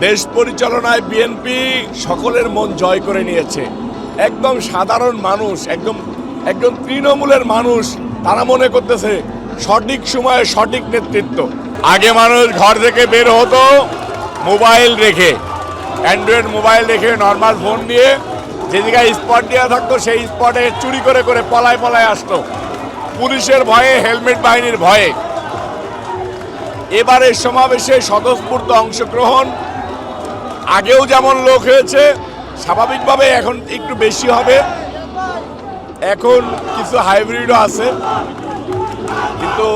দেশ পরিচালনায় বিএনপি সকলের মন জয় করে নিয়েছে। একদম সাধারণ মানুষ, একদম তৃণমূলের মানুষ, তারা মনে করতেছে সঠিক সময়ে সঠিক নেতৃত্ব। আগে মানুষ ঘর থেকে বের হতো মোবাইল রেখে, অ্যান্ড্রয়েড মোবাইল রেখে নর্মাল ফোন দিয়ে, যে জায়গায় স্পট দেওয়া থাকতো সেই স্পটে চুরি করে করে পলায় আসতো পুলিশের ভয়ে, হেলমেট বাহিনীর ভয়ে। এবারে সমাবেশে স্বতঃস্ফূর্ত অংশগ্রহণ, আগেও যেমন লোক হয়েছে স্বাভাবিকভাবে এখন একটু বেশি হবে। এখন কিছু হাইব্রিডও আছে, কিন্তু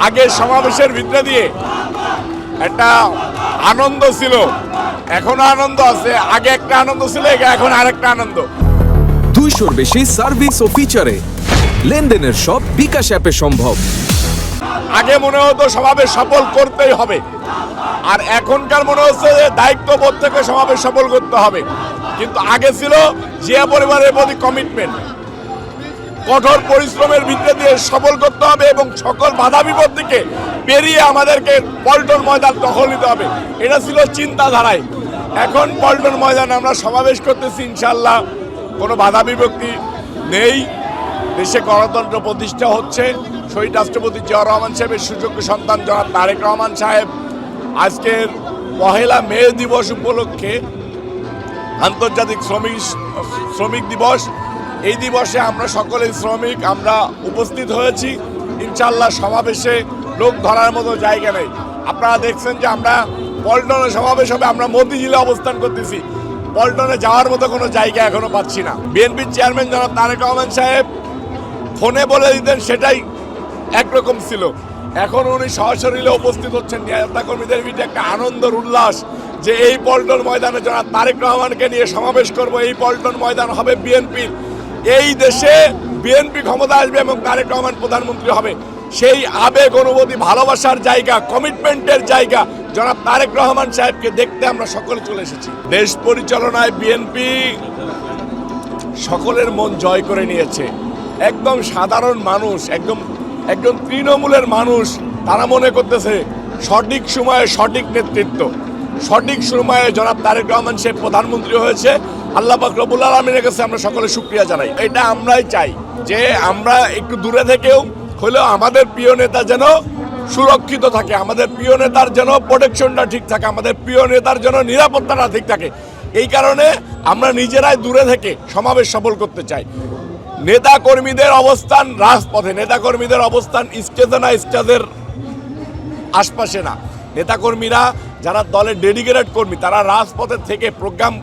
আগের সমাবেশের ভিতরে দিয়ে একটা আনন্দ ছিল, এখনো আনন্দ আছে। আগে একটা আনন্দ ছিল, এখন আরেকটা আনন্দ। 200-র বেশি সার্ভিস ও ফিচারে লেনদেনের সব বিকাশ অ্যাপে সম্ভব। আগে মনে হতো সমাবেশ সফল করতেই হবে, আর এখনকার মনে হচ্ছে যে দায়িত্ববোধ থেকে সমাবেশ সফল করতে হবে। কিন্তু আগে ছিল জিয়া পরিবারের প্রতি কমিটমেন্ট, কঠোর পরিশ্রমের ভিতরে দিয়ে সফল করতে হবে এবং সকল বাধা বিপত্তিকে পেরিয়ে আমাদেরকে পল্টন ময়দান দখল নিতে হবে, এটা ছিল চিন্তাধারায়। এখন পল্টন ময়দানে আমরা সমাবেশ করতেছি, ইনশাল্লাহ কোনো বাধা বিপত্তি নেই। দেশে গণতন্ত্র প্রতিষ্ঠা হচ্ছে। শহীদ রাষ্ট্রপতি জিয়াউর রহমান সাহেবের সুযোগ্য সন্তান জনাব তারেক রহমান সাহেব আজকের 1 মে দিবস উপলক্ষে আন্তর্জাতিক শ্রমিক দিবস, এই দিবসে আমরা সকলেই শ্রমিক, আমরা উপস্থিত হয়েছি। ইনশাল্লাহ সমাবেশে লোক ধরার মতো জায়গা নেই। আপনারা দেখছেন যে আমরা পল্টনে সমাবেশ হবে, আমরা মতিঝিলে অবস্থান করতেছি, পল্টনে যাওয়ার মতো কোনো জায়গা এখনো পাচ্ছি না। বিএনপির চেয়ারম্যান জনাব তারেক রহমান সাহেব ফোনে বলে দিতেন, সেটাই একরকম ছিল। এখন উনি সশরীরে উপস্থিত হচ্ছেন। নেতা কর্মীদের ভিতরে একটা আনন্দের উল্লাস যে এই পল্টন ময়দানে জনাব তারেক রহমানকে নিয়ে সমাবেশ করব। এই পল্টন ময়দান হবে বিএনপির, এই দেশে বিএনপি ক্ষমতা আসবে এবং তারেক রহমান প্রধানমন্ত্রী হবে। সেই আবেগ, অনুভূতি, ভালোবাসার জায়গা, কমিটমেন্টের জায়গা জনাব তারেক রহমান সাহেবকে দেখতে আমরা সকলে চলে এসেছি। দেশ পরিচালনায় বিএনপি সকলের মন জয় করে নিয়েছে। একদম সাধারণ মানুষ, একদম তৃণমূলের মানুষ, তারা মনে করতেছে সঠিক সময়ে সঠিক নেতৃত্ব। সঠিক সময়ে জনাব তারেক রহমান সাহেব প্রধানমন্ত্রী হয়েছে। আল্লাহ পাক রব্বুল আলামিনের কাছে আমরা সকলে শুকরিয়া জানাই। এটা আমরাই চাই যে আমরা একটু দূরে থেকেও হলেও আমাদের প্রিয় নেতা যেন সুরক্ষিত থাকে, আমাদের প্রিয় নেতার যেন প্রোটেকশনটা ঠিক থাকে, আমাদের প্রিয় নেতার যেন নিরাপত্তাটা ঠিক থাকে। এই কারণে আমরা নিজেরাই দূরে থেকে সমাবেশ সফল করতে চাই। নেতা কর্মীদের অবস্থান রাজপথে, নেতা কর্মীদের অবস্থান স্টেজে না, স্টেজের আশপাশে না। নেতাকর্মীরা যারা দলের ডেডিকেটেড কর্মী, তারা রাজপথের থেকে প্রোগ্রাম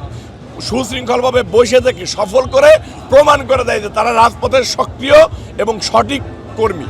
সুশৃঙ্খলভাবে বসে থেকে সফল করে প্রমাণ করে দেয় যে তারা রাজপথের সক্রিয় এবং সঠিক কর্মী।